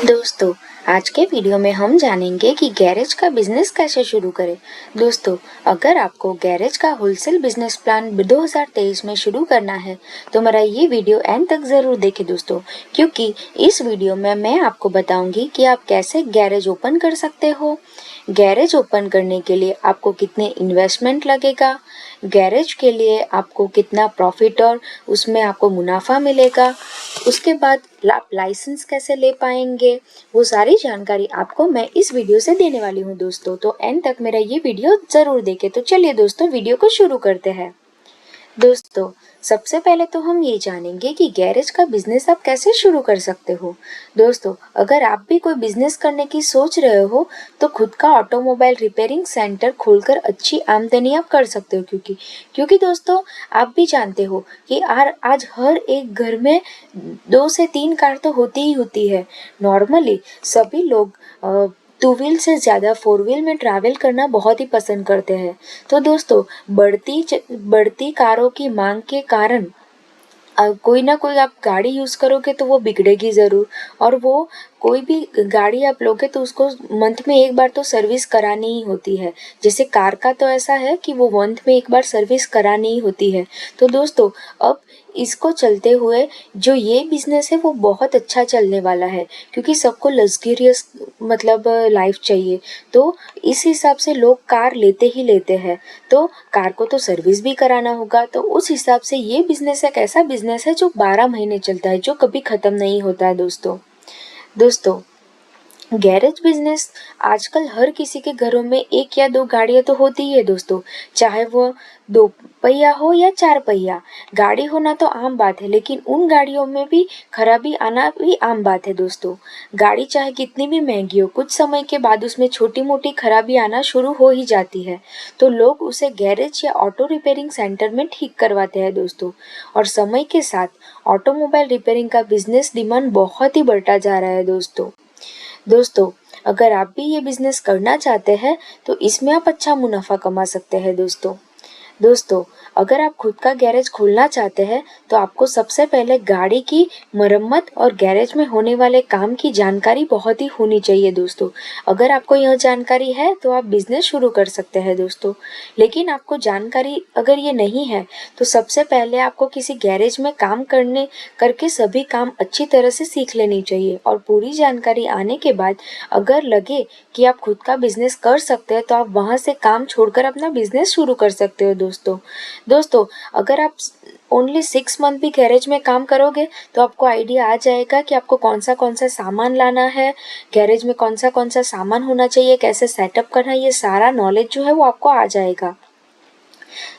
दोस्तों, आज के वीडियो में हम जानेंगे कि गैरेज का बिजनेस कैसे शुरू करें। दोस्तों, अगर आपको गैरेज का होलसेल बिजनेस प्लान 2023 में शुरू करना है तो मेरा ये वीडियो एंड तक ज़रूर देखें दोस्तों, क्योंकि इस वीडियो में मैं आपको बताऊंगी कि आप कैसे गैरेज ओपन कर सकते हो, गैरेज ओपन करने के लिए आपको कितने इन्वेस्टमेंट लगेगा, गैरेज के लिए आपको कितना प्रॉफिट और उसमें आपको मुनाफा मिलेगा, उसके बाद आप लाइसेंस कैसे ले पाएंगे, वो सारी जानकारी आपको मैं इस वीडियो से देने वाली हूँ दोस्तों। तो एंड तक मेरा ये वीडियो ज़रूर देखें। तो चलिए दोस्तों, वीडियो को शुरू करते हैं। दोस्तों, सबसे पहले तो हम ये जानेंगे कि गैरेज का बिजनेस आप कैसे शुरू कर सकते हो। दोस्तों, अगर आप भी कोई बिजनेस करने की सोच रहे हो तो खुद का ऑटोमोबाइल रिपेयरिंग सेंटर खोलकर अच्छी आमदनी आप कर सकते हो, क्योंकि दोस्तों आप भी जानते हो कि आज हर एक घर में 2 से 3 कार तो होती ही होती है। नॉर्मली सभी लोग 2 व्हील से ज़्यादा 4 व्हील में ट्रैवल करना बहुत ही पसंद करते हैं। तो दोस्तों, बढ़ती कारों की मांग के कारण कोई ना कोई आप गाड़ी यूज़ करोगे तो वो बिगड़ेगी ज़रूर, और वो कोई भी गाड़ी आप लोगे तो उसको मंथ में एक बार तो सर्विस करानी ही होती है। जैसे कार का तो ऐसा है कि वो मंथ में एक बार सर्विस करानी ही होती है। तो दोस्तों, अब इसको चलते हुए जो ये बिजनेस है वो बहुत अच्छा चलने वाला है, क्योंकि सबको लग्जरियस मतलब लाइफ चाहिए। तो इस हिसाब से लोग कार लेते ही लेते हैं। तो कार को तो सर्विस भी कराना होगा। तो उस हिसाब से ये बिजनेस एक ऐसा बिजनेस है जो 12 महीने चलता है, जो कभी ख़त्म नहीं होता है दोस्तों, गैरेज बिजनेस आजकल हर किसी के घरों में 1 या 2 गाड़ियां तो होती ही है दोस्तों। चाहे वो 2 पहिया हो या 4 पहिया, गाड़ी होना तो आम बात है, लेकिन उन गाड़ियों में भी खराबी आना भी आम बात है दोस्तों। गाड़ी चाहे कितनी भी महंगी हो, कुछ समय के बाद उसमें छोटी मोटी खराबी आना शुरू हो ही जाती है। तो लोग उसे गैरेज या ऑटो रिपेयरिंग सेंटर में ठीक करवाते हैं दोस्तों। और समय के साथ ऑटोमोबाइल रिपेयरिंग का बिजनेस डिमांड बहुत ही बढ़ता जा रहा है दोस्तों, अगर आप भी ये बिजनेस करना चाहते हैं तो इसमें आप अच्छा मुनाफा कमा सकते हैं दोस्तों, अगर आप खुद का गैरेज खोलना चाहते हैं तो आपको सबसे पहले गाड़ी की मरम्मत और गैरेज में होने वाले काम की जानकारी बहुत ही होनी चाहिए दोस्तों। अगर आपको यह जानकारी है तो आप बिजनेस शुरू कर सकते हैं दोस्तों। लेकिन आपको जानकारी अगर ये नहीं है तो सबसे पहले आपको किसी गैरेज में काम करके सभी काम अच्छी तरह से सीख लेनी चाहिए, और पूरी जानकारी आने के बाद अगर लगे कि आप खुद का बिजनेस कर सकते हैं तो आप वहां से काम छोड़कर अपना बिजनेस शुरू कर सकते हो दोस्तों, अगर आप ओनली 6 मंथ भी गैरेज में काम करोगे तो आपको आइडिया आ जाएगा कि आपको कौन सा सामान लाना है, गैरेज में कौन सा सामान होना चाहिए, कैसे सेटअप करना है, ये सारा नॉलेज जो है वो आपको आ जाएगा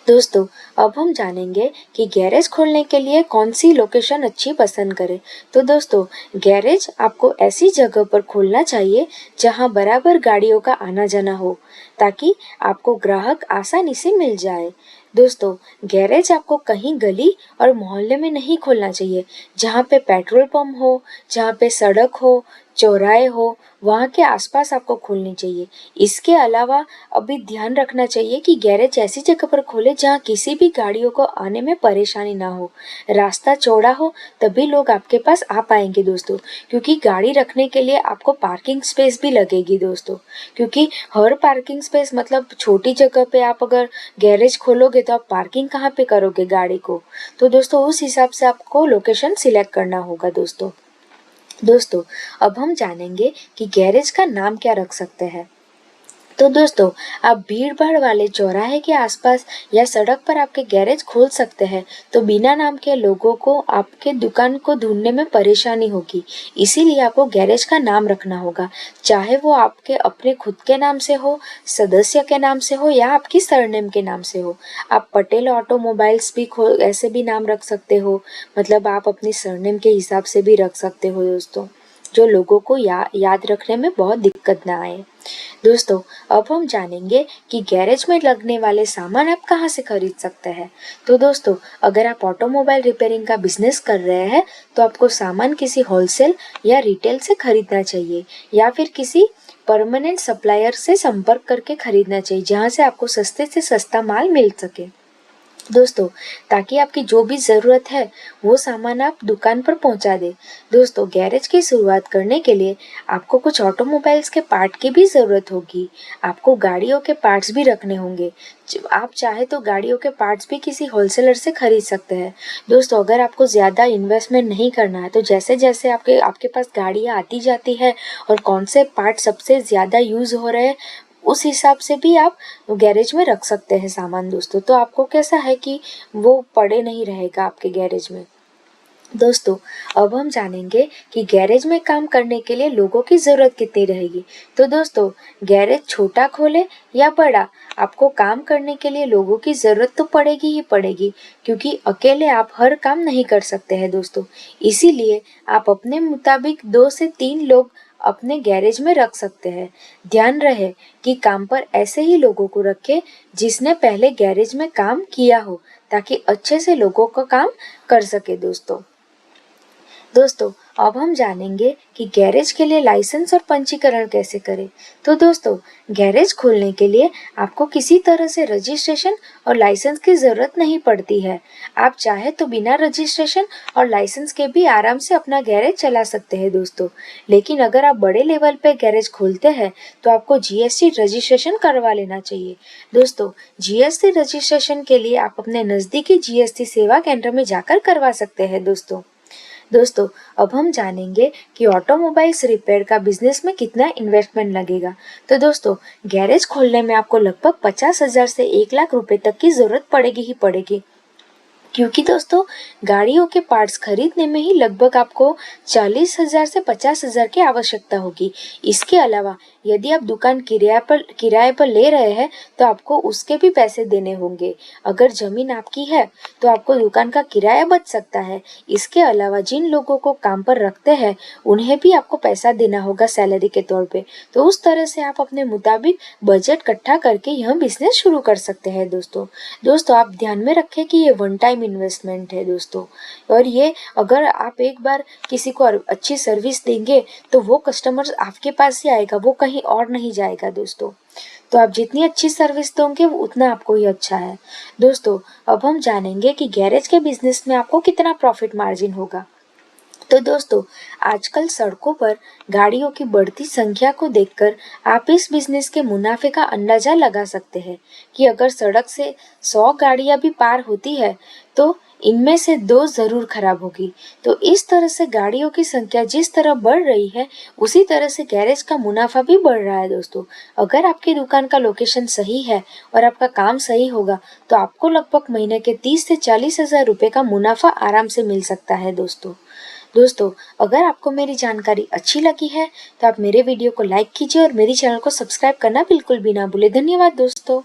दोस्तों। अब हम जानेंगे कि गैरेज खोलने के लिए कौन सी लोकेशन अच्छी पसंद करें। तो दोस्तों, गैरेज आपको ऐसी जगह पर खोलना चाहिए जहां बराबर गाड़ियों का आना जाना हो, ताकि आपको ग्राहक आसानी से मिल जाए। दोस्तों, गैरेज आपको कहीं गली और मोहल्ले में नहीं खोलना चाहिए। जहाँ पे पेट्रोल पंप हो, जहाँ पे सड़क हो, चौराहे हो, वहाँ के आसपास आपको खोलनी चाहिए। इसके अलावा अभी ध्यान रखना चाहिए कि गैरेज ऐसी जगह पर खोले जहाँ किसी भी गाड़ियों को आने में परेशानी ना हो। रास्ता चौड़ा हो तभी लोग आपके पास आ पाएंगे दोस्तों, क्योंकि गाड़ी रखने के लिए आपको पार्किंग स्पेस भी लगेगी दोस्तों। क्योंकि हर पार्किंग स्पेस मतलब छोटी जगह पे आप अगर गैरेज खोलोगे तो आप पार्किंग कहाँ पे करोगे गाड़ी को। तो दोस्तों, उस हिसाब से आपको लोकेशन सिलेक्ट करना होगा दोस्तों, अब हम जानेंगे कि गैरेज का नाम क्या रख सकते हैं। तो दोस्तों, आप भीड़ भाड़ वाले चौराहे के आसपास या सड़क पर आपके गैरेज खोल सकते हैं, तो बिना नाम के लोगों को आपके दुकान को ढूंढने में परेशानी होगी। इसीलिए आपको गैरेज का नाम रखना होगा, चाहे वो आपके अपने खुद के नाम से हो, सदस्य के नाम से हो, या आपकी सरनेम के नाम से हो। आप पटेल ऑटोमोबाइल्स भी ऐसे भी नाम रख सकते हो, मतलब आप अपनी सरनेम के हिसाब से भी रख सकते हो दोस्तों, जो लोगों को याद रखने में बहुत दिक्कत ना आए दोस्तों। अब हम जानेंगे कि गैरेज में लगने वाले सामान आप कहाँ से खरीद सकते हैं। तो दोस्तों, अगर आप ऑटोमोबाइल रिपेयरिंग का बिजनेस कर रहे हैं तो आपको सामान किसी होलसेल या रिटेल से खरीदना चाहिए, या फिर किसी परमानेंट सप्लायर से संपर्क करके खरीदना चाहिए, जहाँ से आपको सस्ते से सस्ता माल मिल सके दोस्तों, ताकि आपकी जो भी ज़रूरत है वो सामान आप दुकान पर पहुंचा दें। दोस्तों, गैरेज की शुरुआत करने के लिए आपको कुछ ऑटोमोबाइल्स के पार्ट की भी ज़रूरत होगी। आपको गाड़ियों के पार्ट्स भी रखने होंगे। आप चाहे तो गाड़ियों के पार्ट्स भी किसी होलसेलर से खरीद सकते हैं। दोस्तों, अगर आपको ज़्यादा इन्वेस्टमेंट नहीं करना है तो जैसे जैसे आपके पास गाड़ियाँ आती जाती है और कौन से पार्ट सबसे ज़्यादा यूज़ हो रहे हैं उस हिसाब से भी आप गैरेज में रख सकते हैं सामान। दोस्तों, तो आपको कैसा है कि वो पड़े नहीं रहेगा आपके गैरेज में। दोस्तों, अब हम जानेंगे कि गैरेज में काम करने के लिए लोगों की ज़रूरत कितनी रहेगी। तो दोस्तों, गैरेज छोटा खोले या बड़ा, आपको काम करने के लिए लोगों की ज़रूरत तो पड़ेगी ही पड़ेगी, क्योंकि अकेले आप हर काम नहीं कर सकते हैं दोस्तों। इसीलिए आप अपने मुताबिक 2 से 3 लोग अपने गैरेज में रख सकते हैं। ध्यान रहे कि काम पर ऐसे ही लोगों को रखें जिसने पहले गैरेज में काम किया हो, ताकि अच्छे से लोगों का काम कर सके दोस्तों। दोस्तों, अब हम जानेंगे कि गैरेज के लिए लाइसेंस और पंजीकरण कैसे करें। तो दोस्तों, गैरेज खोलने के लिए आपको किसी तरह से रजिस्ट्रेशन और लाइसेंस की ज़रूरत नहीं पड़ती है। आप चाहे तो बिना रजिस्ट्रेशन और लाइसेंस के भी आराम से अपना गैरेज चला सकते हैं दोस्तों। लेकिन अगर आप बड़े लेवल पे गैरेज खोलते हैं तो आपको जीएसटी रजिस्ट्रेशन करवा लेना चाहिए। दोस्तों, जीएसटी रजिस्ट्रेशन के लिए आप अपने नज़दीकी जीएसटी सेवा केंद्र में जाकर करवा सकते हैं दोस्तों, अब हम जानेंगे कि ऑटोमोबाइल्स रिपेयर का बिजनेस में कितना इन्वेस्टमेंट लगेगा। तो दोस्तों, गैरेज खोलने में आपको लगभग 50,000 से 1 लाख रुपए तक की जरूरत पड़ेगी ही पड़ेगी, क्योंकि दोस्तों गाड़ियों के पार्ट्स खरीदने में ही लगभग आपको 40,000 से 50,000 की आवश्यकता होगी। इसके अलावा यदि आप दुकान किराए पर ले रहे हैं तो आपको उसके भी पैसे देने होंगे। अगर जमीन आपकी है तो आपको दुकान का किराया बच सकता है। इसके अलावा जिन लोगों को काम पर रखते हैं उन्हें भी आपको पैसा देना होगा सैलरी के तौर पे। तो उस तरह से आप अपने मुताबिक बजट इकट्ठा करके यह बिजनेस शुरू कर सकते हैं दोस्तों, आप ध्यान में रखें कि ये वन टाइम इन्वेस्टमेंट है दोस्तों। और ये अगर आप एक बार किसी को अच्छी सर्विस देंगे तो वो कस्टमर आपके पास ही आएगा, वो कहीं और नहीं जाएगा दोस्तों। तो आप जितनी अच्छी सर्विस दोगे वो उतना आपको ही अच्छा है। दोस्तों, अब हम जानेंगे कि गैरेज के बिजनेस में आपको कितना प्रॉफिट मार्जिन होगा। तो दोस्तों, आजकल सड़कों पर गाड़ियों की बढ़ती संख्या को देखकर आप इस बिजनेस के मुनाफे का अंदाजा लगा सकते हैं कि अगर सड़क से 100 गाड़ियां भी पार होती है तो इनमें से 2 जरूर खराब होगी। तो इस तरह से गाड़ियों की संख्या जिस तरह बढ़ रही है उसी तरह से गैरेज का मुनाफा भी बढ़ रहा है दोस्तों। अगर आपकी दुकान का लोकेशन सही है और आपका काम सही होगा तो आपको लगभग महीने के 30 से 40,000 रुपए का मुनाफा आराम से मिल सकता है दोस्तों, अगर आपको मेरी जानकारी अच्छी लगी है तो आप मेरे वीडियो को लाइक कीजिए और मेरी चैनल को सब्सक्राइब करना बिल्कुल भी ना भूलें। धन्यवाद दोस्तों।